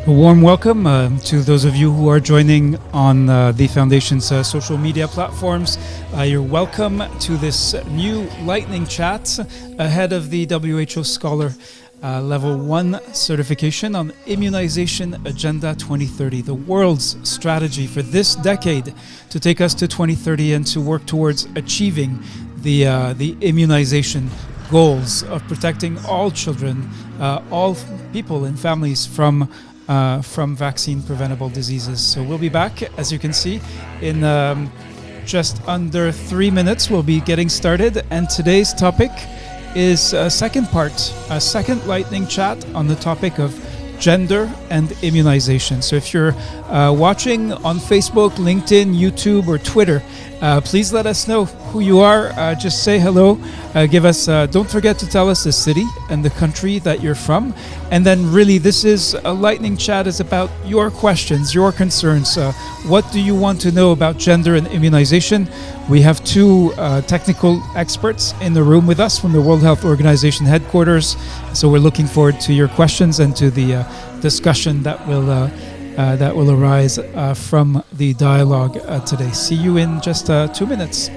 Warm welcome to those of you who are joining on the Foundation's social media platforms. You're welcome to this new lightning chat ahead of the WHO Scholar Level 1 certification on Immunization Agenda 2030, the world's strategy for this decade to take us to 2030 and to work towards achieving the immunization goals of protecting all children, all people and families from vaccine-preventable diseases. So we'll be back, as you can see, in just under 3 minutes. We'll be getting started, and today's topic is a second lightning chat on the topic of gender and immunization. So if you're watching on Facebook, LinkedIn, YouTube, or Twitter, please let us know who you are. Just say hello. Give us. Don't forget to tell us the city and the country that you're from. And then, really, this is a lightning chat. Is about your questions, your concerns. What do you want to know about gender and immunization? We have two technical experts in the room with us from the World Health Organization headquarters. So we're looking forward to your questions and to the discussion that will arise from the dialogue today. See you in just 2 minutes.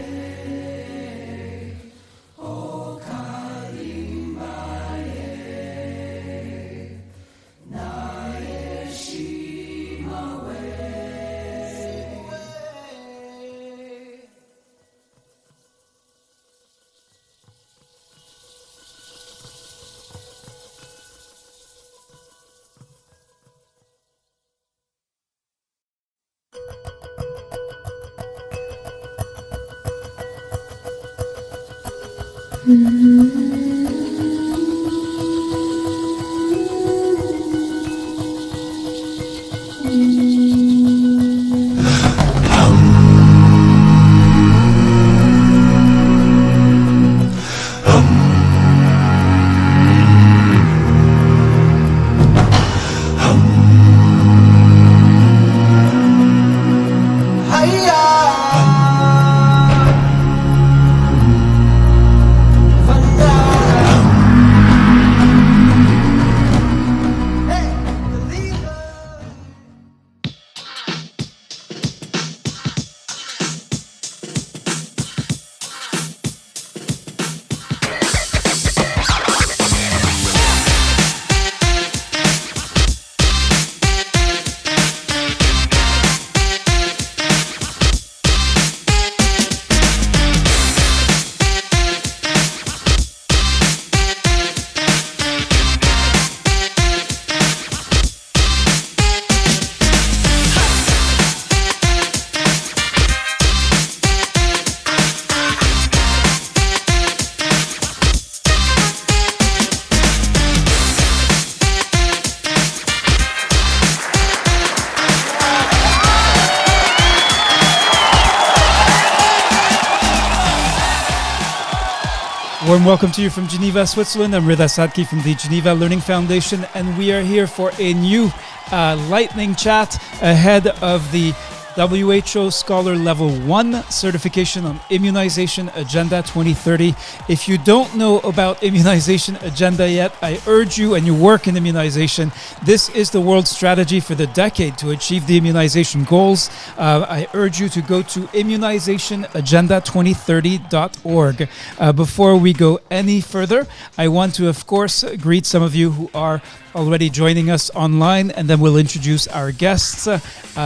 Warm welcome to you from Geneva, Switzerland. I'm Reda Sadki from the Geneva Learning Foundation, and we are here for a new lightning chat ahead of the WHO Scholar Level 1 certification on Immunization Agenda 2030. If you don't know about Immunization Agenda yet, I urge you, and you work in immunization, this is the world strategy for the decade to achieve the immunization goals. I urge you to go to immunizationagenda2030.org. Before we go any further, I want to, of course, greet some of you who are already joining us online, and then we'll introduce our guests.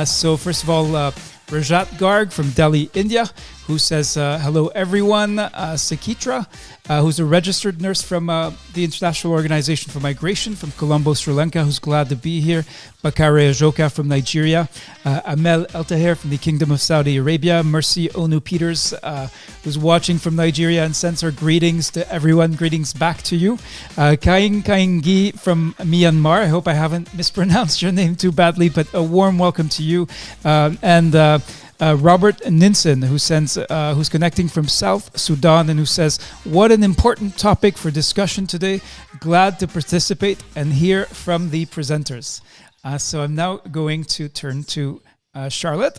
So first of all, Rajat Garg from Delhi, India. who says, hello, everyone. Sakitra, who's a registered nurse from the International Organization for Migration from Colombo, Sri Lanka, who's glad to be here. Bakare Ajoka from Nigeria. Amel El-Taher from the Kingdom of Saudi Arabia. Mercy Onu-Peters, who's watching from Nigeria and sends her greetings to everyone. Greetings back to you. Kaing Kaingi from Myanmar. I hope I haven't mispronounced your name too badly, but a warm welcome to you. Robert Ninson, who's connecting from South Sudan and who says, what an important topic for discussion today. Glad to participate and hear from the presenters. So I'm now going to turn to Charlotte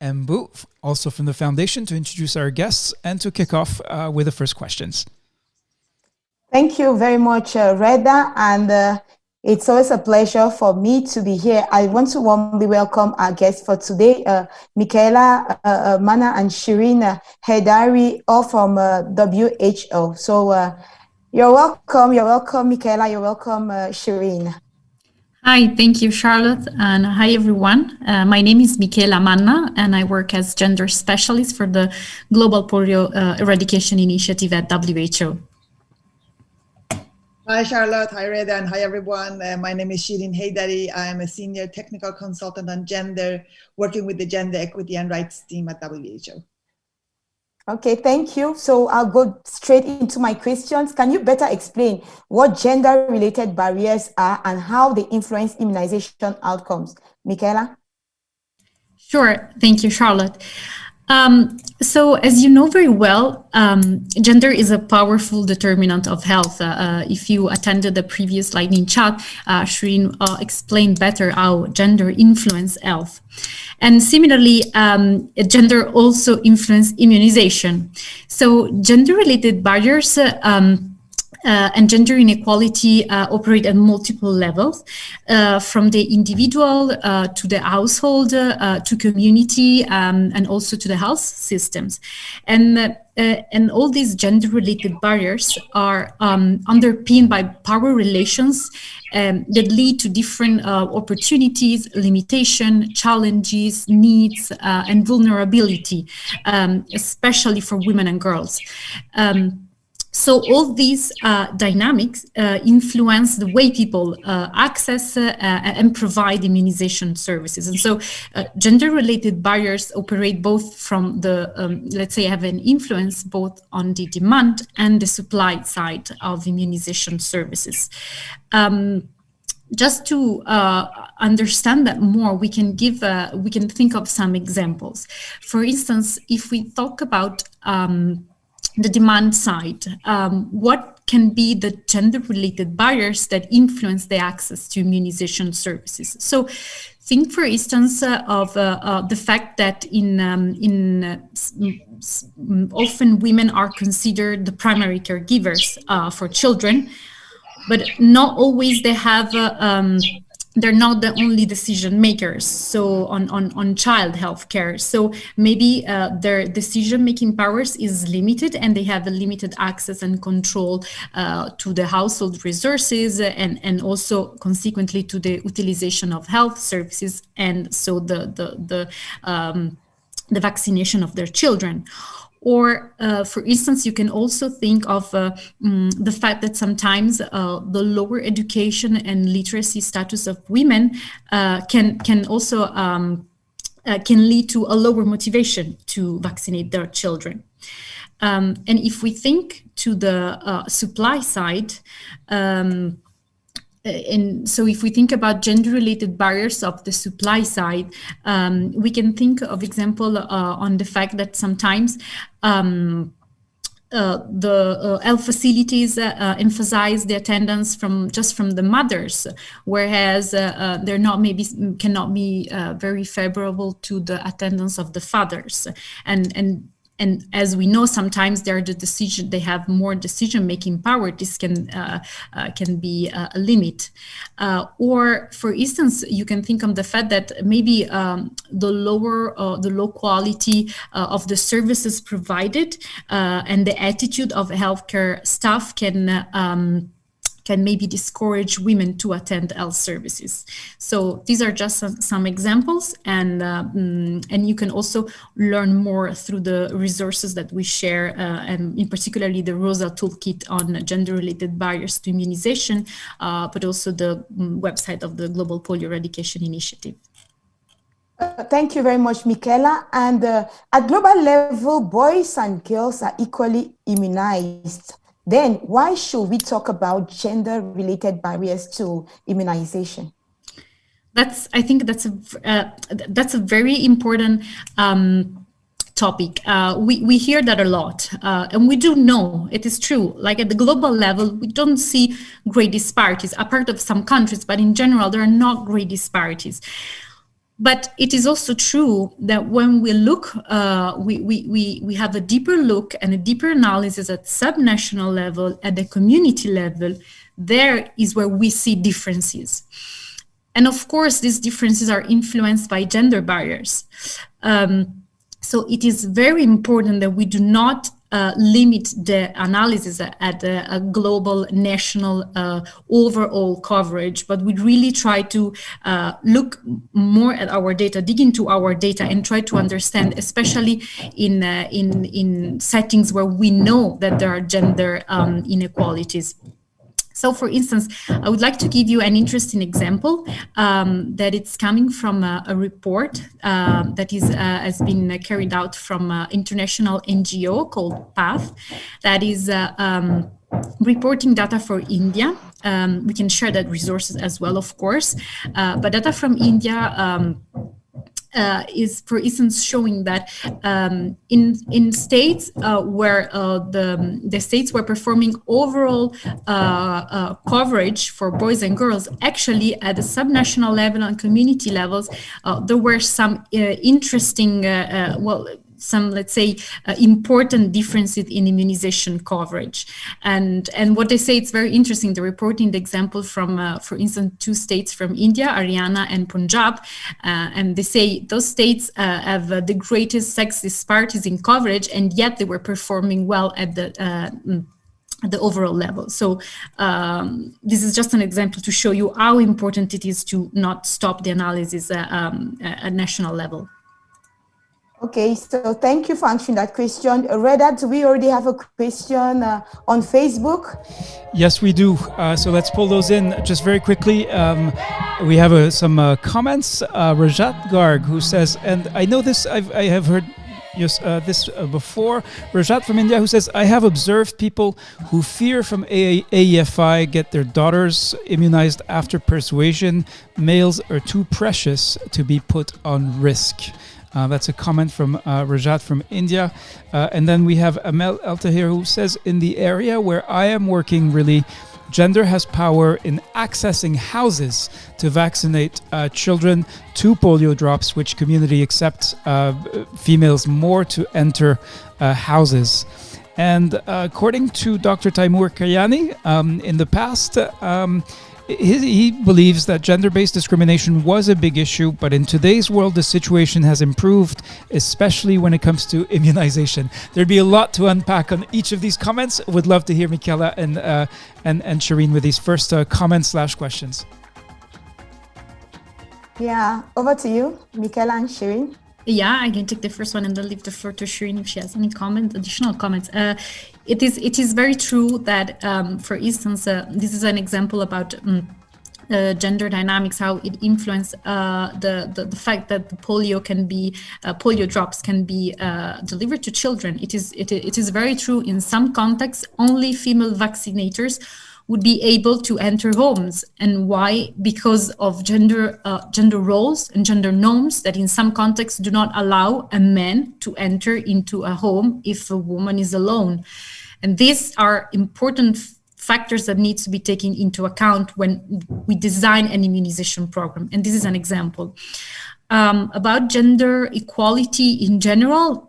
Mbuh, also from the Foundation, to introduce our guests and to kick off with the first questions. Thank you very much, Reda, and it's always a pleasure for me to be here. I want to warmly welcome our guests for today, Michela, Manna, and Shirin Heidari, all from WHO. So you're welcome, Michela, you're welcome, Shirin. Hi, thank you, Charlotte, and hi, everyone. My name is Michela Manna, and I work as gender specialist for the Global Polio Eradication Initiative at WHO. Hi, Charlotte. Hi, Reda, and hi, everyone. My name is Shirin Heidari. I'm a senior technical consultant on gender, working with the Gender Equity and Rights team at WHO. Okay, thank you. So I'll go straight into my questions. Can you better explain what gender-related barriers are and how they influence immunization outcomes? Michela? Sure. Thank you, Charlotte. So as you know very well, gender is a powerful determinant of health. If you attended the previous lightning chat, Shirin explained better how gender influences health. And similarly, gender also influences immunization. So gender-related barriers and gender inequality operate at multiple levels, from the individual to the household, to community, and also to the health systems. And all these gender-related barriers are underpinned by power relations that lead to different opportunities, limitation, challenges, needs, and vulnerability, especially for women and girls. So all these dynamics influence the way people access and provide immunization services. And so gender-related barriers operate both from the, let's say, have an influence both on the demand and the supply side of immunization services. Just to understand that more, we can think of some examples. For instance, if we talk about the demand side, what can be the gender-related barriers that influence the access to immunization services? So think, for instance, of the fact that often women are considered the primary caregivers for children, but not always they have they're not the only decision makers, so on child health care. So maybe their decision-making powers is limited and they have a limited access and control to the household resources and also consequently to the utilization of health services and so the vaccination of their children. Or, for instance, you can also think of the fact that sometimes the lower education and literacy status of women can also can lead to a lower motivation to vaccinate their children. And if we think to the supply side, and so if we think about gender-related barriers of the supply side, we can think of example on the fact that sometimes the health facilities emphasize the attendance from the mothers, whereas they're not cannot be very favorable to the attendance of the fathers. And as we know, sometimes they have more decision-making power. This can be a limit. Or, for instance, you can think of the fact that maybe the low quality of the services provided and the attitude of healthcare staff can can maybe discourage women to attend health services. So these are just some examples, and you can also learn more through the resources that we share, and in particularly the ROSA toolkit on gender-related barriers to immunization, but also the website of the Global Polio Eradication Initiative. Thank you very much, Michela. And at global level, boys and girls are equally immunized. Then why should we talk about gender-related barriers to immunization? I think that's a very important topic. We hear that a lot, and we do know it is true. Like at the global level, we don't see great disparities, apart of some countries, but in general, there are not great disparities. But it is also true that when we look, we have a deeper look and a deeper analysis at subnational level, at the community level. There is where we see differences. And of course, these differences are influenced by gender barriers. So it is very important that we do not limit the analysis at a global, national, overall coverage, but we really try to look more at our data, dig into our data, and try to understand, especially in settings where we know that there are gender inequalities. So, for instance, I would like to give you an interesting example that it's coming from a report that has been carried out from an international NGO called PATH, that is reporting data for India. We can share that resources as well, of course, but data from India is, for instance, showing that in states where the states were performing overall coverage for boys and girls, actually at the subnational level and community levels, there were some interesting, some, let's say, important differences in immunization coverage. And what they say, it's very interesting. They're reporting the example from, for instance, 2 states from India, Haryana and Punjab. And they say those states have the greatest sex disparities in coverage, and yet they were performing well at the overall level. So this is just an example to show you how important it is to not stop the analysis at national level. Okay, so thank you for answering that question. Reda, do we already have a question on Facebook? Yes, we do. So let's pull those in just very quickly. We have some comments. Rajat Garg, who says, and I know this, I have heard this before. Rajat from India, who says, I have observed people who fear from AEFI get their daughters immunized after persuasion. Males are too precious to be put on risk. That's a comment from Rajat from India. And then we have Amel Altahir, who says, in the area where I am working, really, gender has power in accessing houses to vaccinate children, 2 polio drops, which community accepts females more to enter houses. And according to Dr. Taimur Kayani, in the past, he believes that gender-based discrimination was a big issue, but in today's world, the situation has improved, especially when it comes to immunization. There'd be a lot to unpack on each of these comments. Would love to hear Michela and Shirin with these first comments/questions. Yeah, over to you, Michela and Shirin. Yeah, I can take the first one and then leave the floor to Shirin if she has any additional comments. It is very true that, for instance, this is an example about gender dynamics, how it influenced the fact that the polio drops can be delivered to children. It is very true. In some contexts, only female vaccinators would be able to enter homes. And why? Because of gender roles and gender norms that in some contexts do not allow a man to enter into a home if a woman is alone. And these are important factors that need to be taken into account when we design an immunization program. And this is an example. About gender equality in general,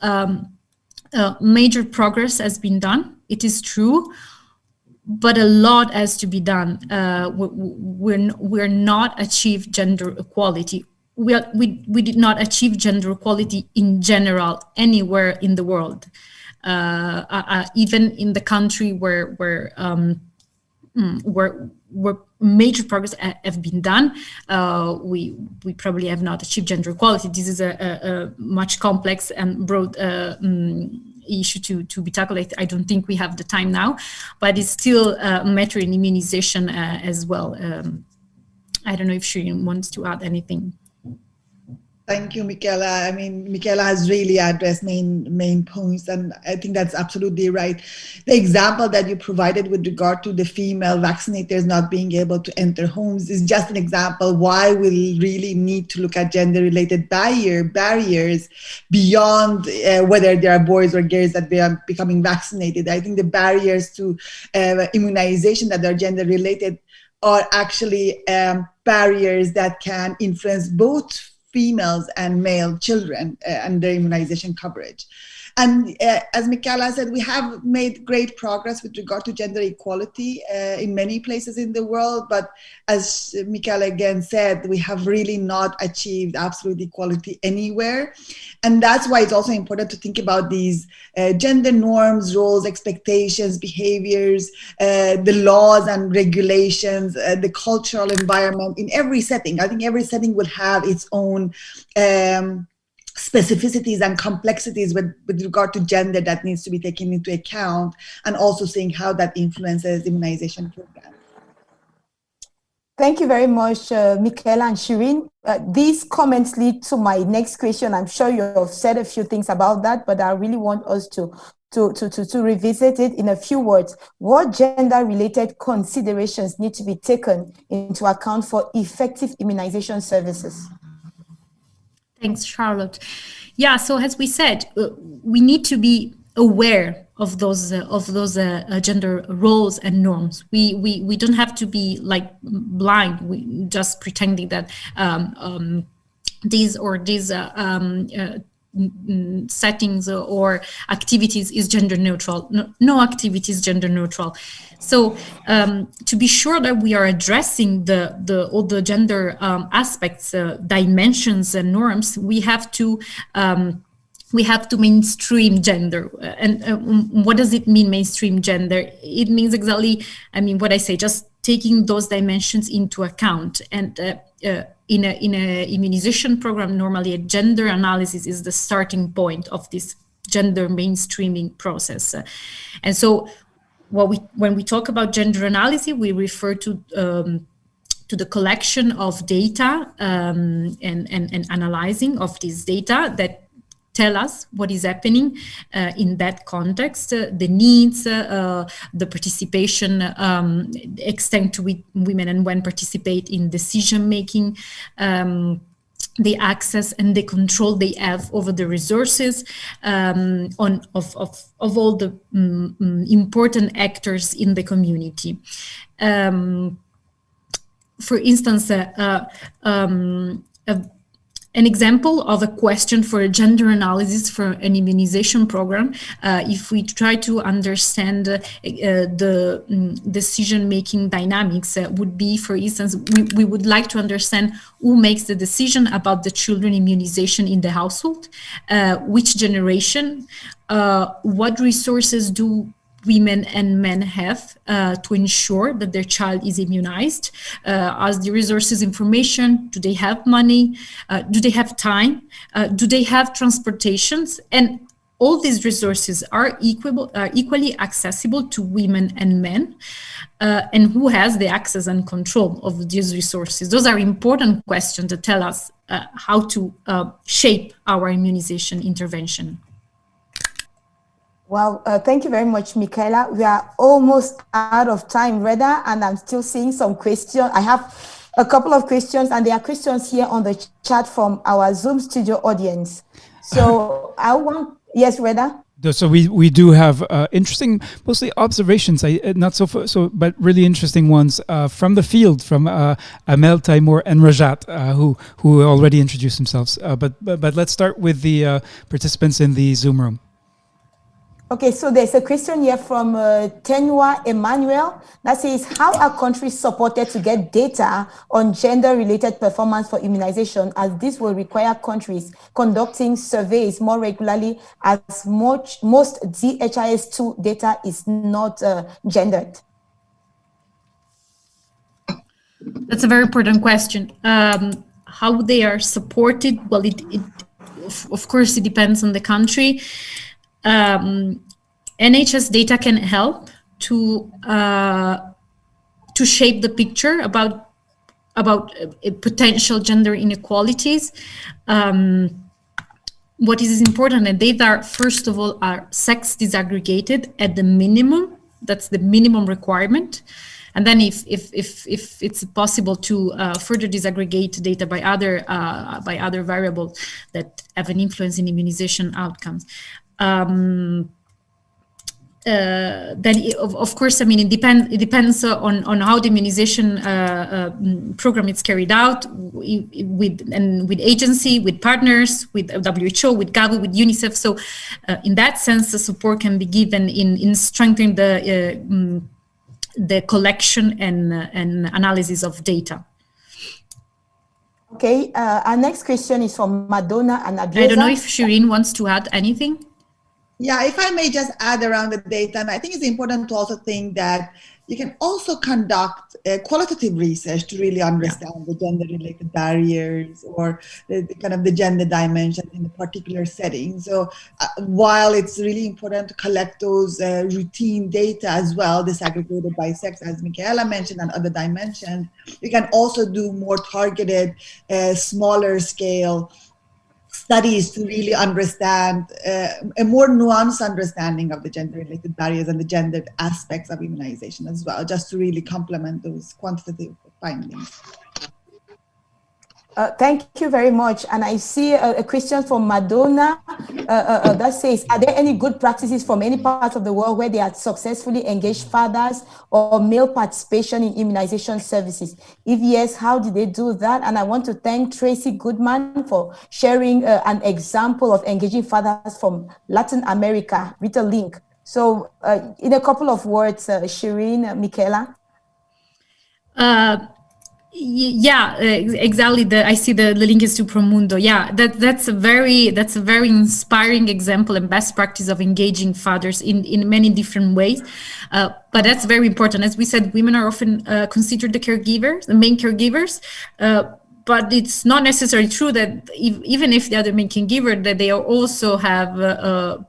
major progress has been done. It is true. But a lot has to be done. We're not achieved gender equality. We did not achieve gender equality in general anywhere in the world. Even in the country where where major progress have been done. We probably have not achieved gender equality. This is a much complex and broad issue to be tackled. I don't think we have the time now, but it's still a matter in immunization as well. I don't know if Shirin wants to add anything. Thank you, Michela. I mean, Michela has really addressed main points, and I think that's absolutely right. The example that you provided with regard to the female vaccinators not being able to enter homes is just an example why we really need to look at gender-related barriers beyond whether there are boys or girls that they are becoming vaccinated. I think the barriers to immunization that are gender-related are actually barriers that can influence both females and male children and their immunization coverage. And as Michela said, we have made great progress with regard to gender equality in many places in the world. But as Michela again said, we have really not achieved absolute equality anywhere. And that's why it's also important to think about these gender norms, roles, expectations, behaviors, the laws and regulations, the cultural environment in every setting. I think every setting will have its own specificities and complexities with regard to gender that needs to be taken into account, and also seeing how that influences immunization programs. Thank you very much, Michela and Shirin. These comments lead to my next question. I'm sure you have said a few things about that, but I really want us to revisit it in a few words. What gender-related considerations need to be taken into account for effective immunization services? Thanks, Charlotte. Yeah, so as we said, we need to be aware of those gender roles and norms. We don't have to be like blind, just pretending that these settings or activities is gender neutral. No activity is gender neutral. So to be sure that we are addressing all the gender aspects, dimensions and norms, we have to mainstream gender. And what does it mean, mainstream gender? It means exactly, I mean, what I say, just taking those dimensions into account. And in a immunization program, normally a gender analysis is the starting point of this gender mainstreaming process. And so when we talk about gender analysis, we refer to the collection of data and analyzing of this data that tell us what is happening in that context, the needs, the participation, extent to which women and men participate in decision making, the access and the control they have over the resources of all the important actors in the community. For instance, an example of a question for a gender analysis for an immunization program, if we try to understand the decision-making dynamics, would be, for instance, we would like to understand who makes the decision about the children immunization in the household, which generation, what resources do women and men have to ensure that their child is immunized. As the resources information, do they have money? Do they have time? Do they have transportations? And all these resources are equally accessible to women and men. And who has the access and control of these resources? Those are important questions that tell us how to shape our immunization intervention. Well, thank you very much, Michela. We are almost out of time, Reda, and I'm still seeing some questions. I have a couple of questions, and there are questions here on the chat from our Zoom studio audience. So yes, Reda? So we do have interesting, mostly observations, not so, but really interesting ones from the field, from Amel, Taimur, and Rajat, who already introduced themselves. But let's start with the participants in the Zoom room. Okay, so there's a question here from Tenua Emmanuel that says, how are countries supported to get data on gender-related performance for immunization, as this will require countries conducting surveys more regularly, as most DHIS2 data is not gendered? That's a very important question. How they are supported? Well, of course, it depends on the country. NHS data can help to shape the picture about potential gender inequalities. What is important, and data are, first of all, are sex disaggregated at the minimum. That's the minimum requirement. And then if it's possible to further disaggregate data by other variables that have an influence in immunization outcomes. Then of course, I mean, it depends on how the immunization program is carried out with agency, with partners, with WHO, with Gavi, with UNICEF. So in that sense, the support can be given in strengthening the collection and analysis of data. Okay, our next question is from Madonna and Abieza. I don't know if Shirin wants to add anything. Yeah, if I may just add around the data, and I think it's important to also think that you can also conduct qualitative research to really understand the gender-related barriers or the kind of the gender dimension in a particular setting. So while it's really important to collect those routine data as well, disaggregated by sex, as Michela mentioned, and other dimensions, you can also do more targeted, smaller scale studies to really understand a more nuanced understanding of the gender-related barriers and the gendered aspects of immunization as well, just to really complement those quantitative findings. Thank you very much. And I see a question from Madonna that says, are there any good practices from any part of the world where they have successfully engaged fathers or male participation in immunization services? If yes, how did they do that? And I want to thank Tracy Goodman for sharing an example of engaging fathers from Latin America with a link. So in a couple of words, Shirin, Michela. Yeah, exactly. I see the link is to Promundo. Yeah, that's a very inspiring example and best practice of engaging fathers in many different ways. But that's very important. As we said, women are often considered the main caregivers. But it's not necessarily true that even if they are the main caregiver, that they also have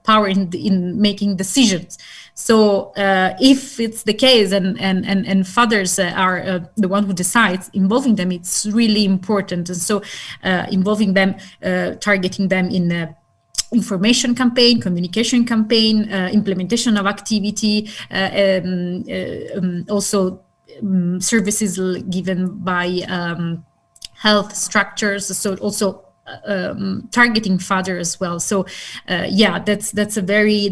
power in making decisions. So if it's the case and fathers are the one who decides, involving them, it's really important. And so involving them, targeting them in information campaign, communication campaign, implementation of activity, also services given by health structures. So also targeting father as well. So yeah, that's a very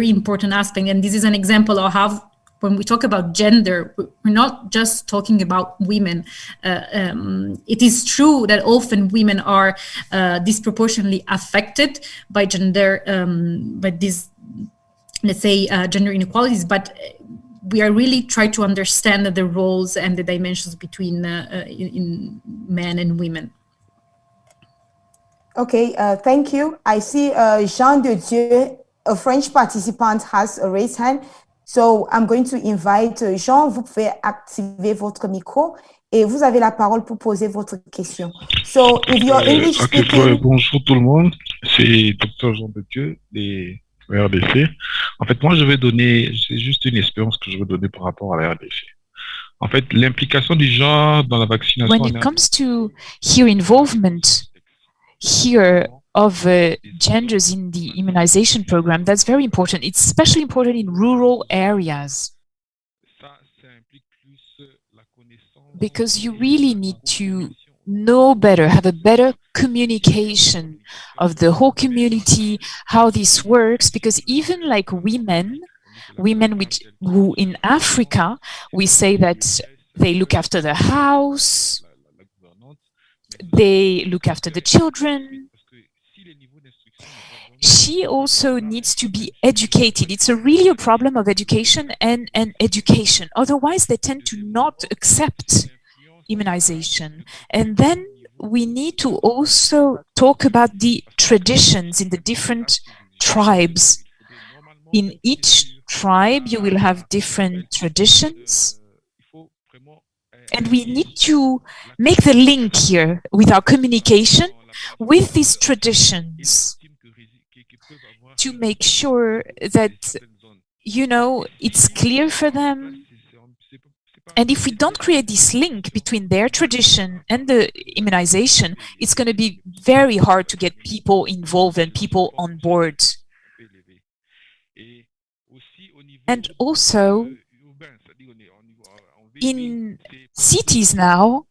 important aspect. And this is an example of how, when we talk about gender, we're not just talking about women. It is true that often women are disproportionately affected by gender, by this, let's say, gender inequalities, but we are really trying to understand the roles and the dimensions between in men and women. Okay, thank you. I see Jean de Dieu, a French participant, has a raised hand. So I'm going to invite Jean. Vous pouvez activer votre micro et vous avez la parole pour poser votre question. So if you're English speaking... Bonjour tout le monde, c'est Dr Jean de Dieu des RDC. En fait, moi, c'est juste une expérience que je veux donner par rapport à la RDC. En fait, l'implication du genre dans la vaccination... When it comes to her involvement here of genders in the immunization program, that's very important. It's especially important in rural areas, because you really need to know better, have a better communication of the whole community, how this works, because even like women who in Africa, we say that they look after the house, they look after the children. She also needs to be educated. It's really a problem of education and education. Otherwise, they tend to not accept immunization. And then we need to also talk about the traditions in the different tribes. In each tribe, you will have different traditions. And we need to make the link here with our communication with these traditions to make sure that, you know, it's clear for them. And if we don't create this link between their tradition and the immunization, it's going to be very hard to get people involved and people on board. And also, in cities now,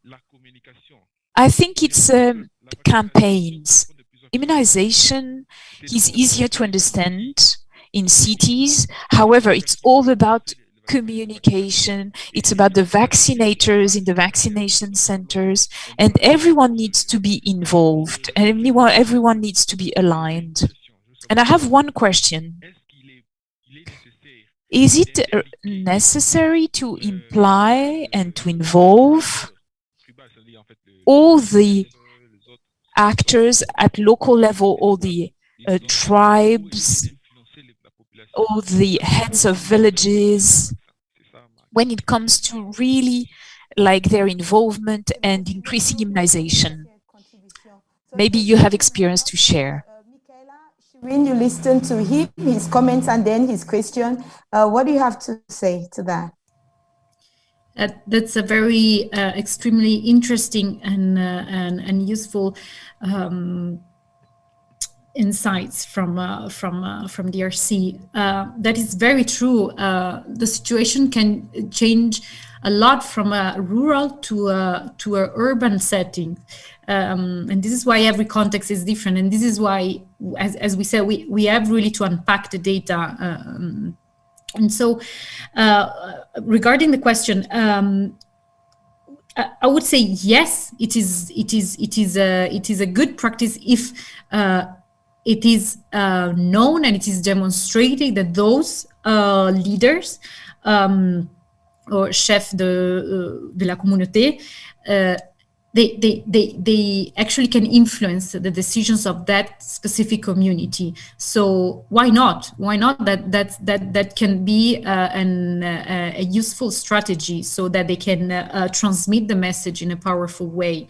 I think it's campaigns. Immunization is easier to understand in cities. However, it's all about communication. It's about the vaccinators in the vaccination centers, and everyone needs to be involved, and everyone needs to be aligned. And I have one question. Is it necessary to imply and to involve all the actors at local level, all the tribes, all the heads of villages, when it comes to really like their involvement and increasing immunization? Maybe you have experience to share. When you listen to him, his comments, and then his question, what do you have to say to that? That's a very extremely interesting and useful insights from DRC. That is very true. The situation can change a lot from a rural to a urban setting. And this is why every context is different. And this is why, as we said, we have really to unpack the data. And so regarding the question, I would say yes, it is a good practice if it is known and it is demonstrated that those leaders or chefs de la communauté, they actually can influence the decisions of that specific community. So why not? Why not? That can be a useful strategy so that they can transmit the message in a powerful way.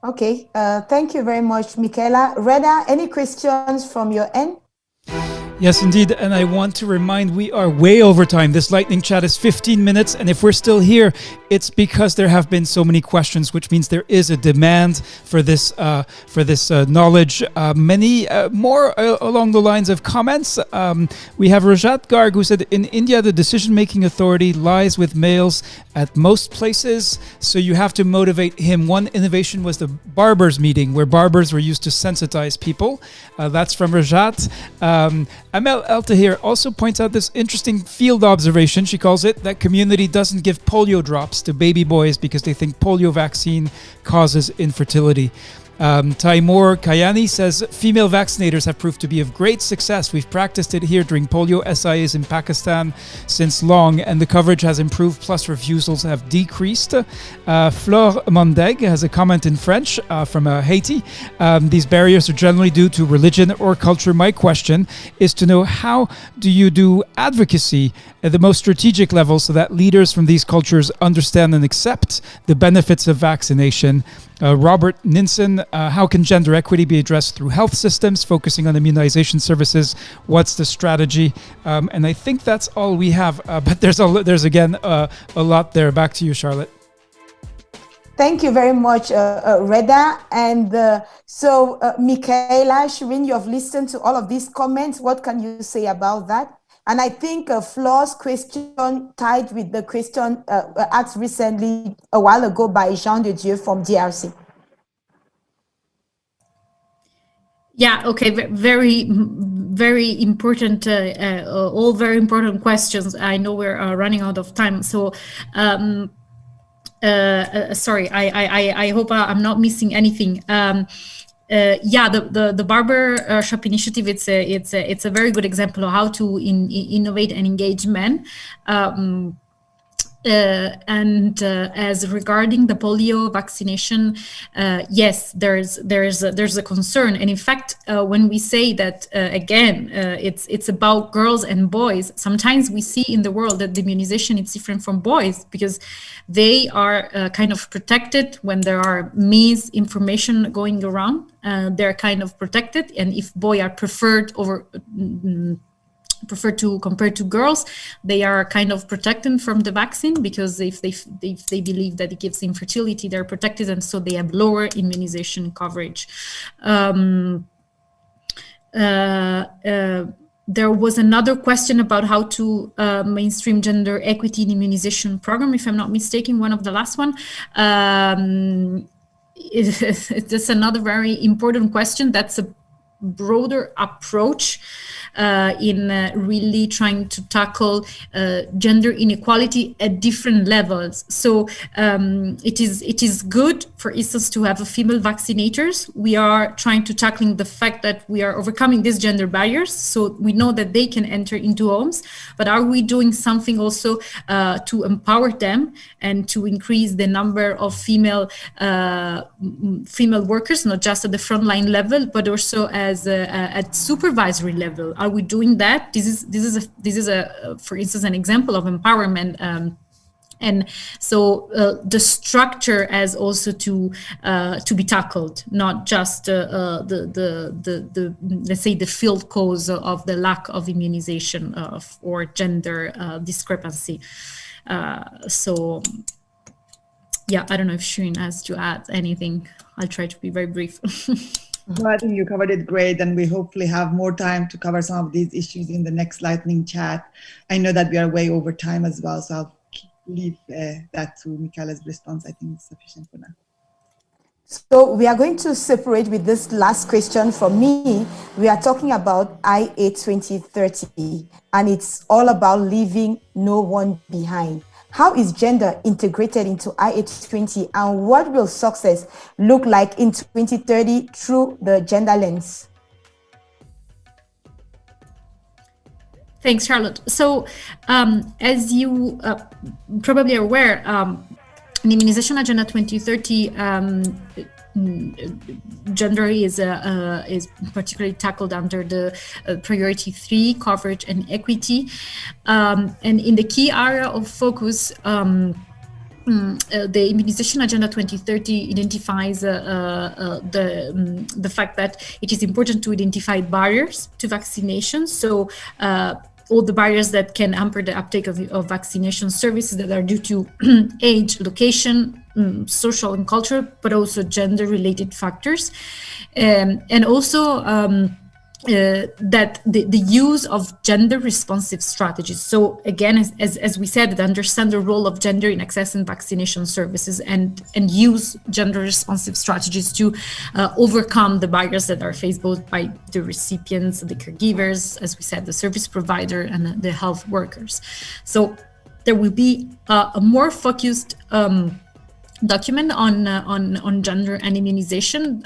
Okay, thank you very much, Michela. Reda, any questions from your end? Yes, indeed. And I want to remind, we are way over time. This lightning chat is 15 minutes. And if we're still here, it's because there have been so many questions, which means there is a demand for this knowledge. Many more along the lines of comments. We have Rajat Garg, who said, in India, the decision-making authority lies with males at most places. So you have to motivate him. One innovation was the barbers meeting, where barbers were used to sensitize people. That's from Rajat. Amel El Tahir also points out this interesting field observation, she calls it, that community doesn't give polio drops to baby boys because they think polio vaccine causes infertility. Taimur Kayani says, female vaccinators have proved to be of great success. We've practiced it here during polio SIAs in Pakistan since long, and the coverage has improved, plus refusals have decreased. Flore Mondeg has a comment in French from Haiti. These barriers are generally due to religion or culture. My question is to know, how do you do advocacy at the most strategic level so that leaders from these cultures understand and accept the benefits of vaccination? Robert Ninson, how can gender equity be addressed through health systems, focusing on immunization services? What's the strategy? And I think that's all we have. But there's again a lot there. Back to you, Charlotte. Thank you very much, Reda. And so, Michela, Shirin, you have listened to all of these comments. What can you say about that? And I think Flore's question tied with the question asked recently a while ago by Jean de Dieu from DRC. Yeah, okay, very, very important, all very important questions. I know we're running out of time. So, sorry, I hope I'm not missing anything. Yeah, the barber shop initiative, it's a very good example of how to innovate and engage men. As regarding the polio vaccination, yes, there's a concern, and in fact, when we say that again, it's about girls and boys. Sometimes we see in the world that the immunization is different from boys because they are kind of protected when there are misinformation going around. They're kind of protected, and if boys are preferred to compared to girls, they are kind of protected from the vaccine because if they believe that it gives infertility, they're protected, and so they have lower immunization coverage. There was another question about how to mainstream gender equity in immunization program, if I'm not mistaken, one of the last one. It's another very important question. That's a broader approach in really trying to tackle gender inequality at different levels. So it is good, for instance, to have female vaccinators. We are trying to tackling the fact that we are overcoming these gender barriers. So we know that they can enter into homes, but are we doing something also to empower them and to increase the number of female workers, not just at the frontline level, but also as at supervisory level? Are we doing that? This is a for instance, an example of empowerment. And so the structure has also to be tackled, not just the let's say the field cause of the lack of immunization or gender discrepancy. So yeah, I don't know if Shirin has to add anything. I'll try to be very brief. No, I think you covered it great, and we hopefully have more time to cover some of these issues in the next lightning chat. I know that we are way over time as well, so I'll leave that to Michela's response. I think it's sufficient for now. So we are going to separate with this last question from me. We are talking about IA2030, and it's all about leaving no one behind. How is gender integrated into IA20, and what will success look like in 2030 through the gender lens? Thanks, Charlotte. So as you probably are aware, in Immunization Agenda 2030, gender is particularly tackled under the priority 3, coverage and equity. And in the key area of focus, the Immunization Agenda 2030 identifies the fact that it is important to identify barriers to vaccination. So all the barriers that can hamper the uptake of vaccination services that are due to age, location, social and cultural, but also gender-related factors, and also that the use of gender-responsive strategies. So again, as we said, understand the role of gender in accessing vaccination services and use gender-responsive strategies to overcome the barriers that are faced both by the recipients, the caregivers, as we said, the service provider, and the health workers. So there will be a more focused document on gender and immunization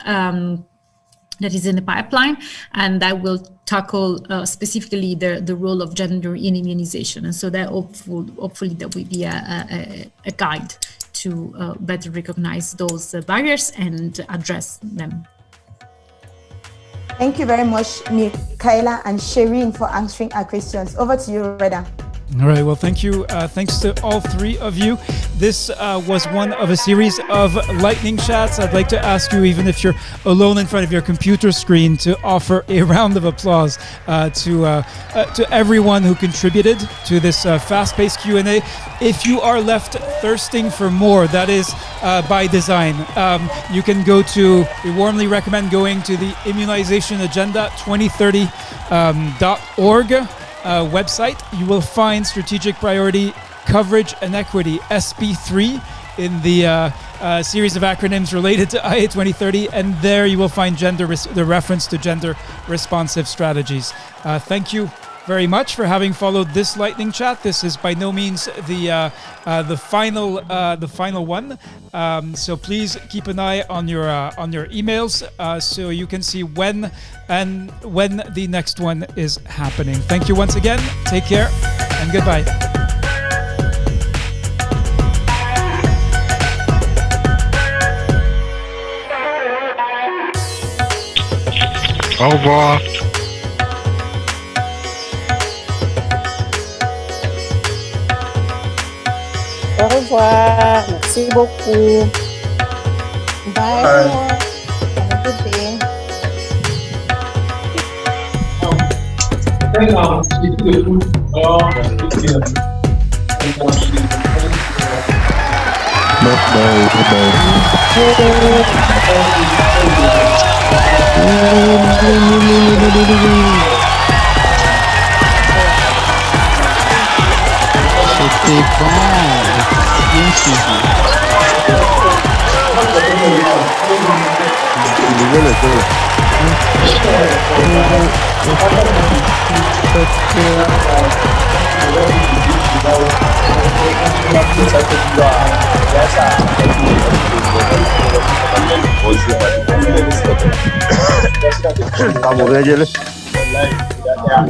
that is in the pipeline, and that will tackle specifically the role of gender in immunization. And so that hopefully that will be a guide to better recognize those barriers and address them. Thank you very much, Michela and Shirin, for answering our questions. Over to you, Reda. All right, well, thank you. Thanks to all three of you. This was one of a series of lightning chats. I'd like to ask you, even if you're alone in front of your computer screen, to offer a round of applause to everyone who contributed to this fast-paced Q&A. If you are left thirsting for more, that is by design. You can go to, we warmly recommend going to the Immunization Agenda 2030.org. Website. You will find strategic priority coverage and equity SP3 in the series of acronyms related to IA 2030, and there you will find the reference to gender responsive strategies. Thank you very much for having followed this lightning chat. This is by no means the final one. So please keep an eye on your emails so you can see when the next one is happening. Thank you once again. Take care and goodbye. Au revoir. Au revoir. Merci beaucoup. Bye, everyone. Have a good day. C'était bon. Bien suivi. Kamu aja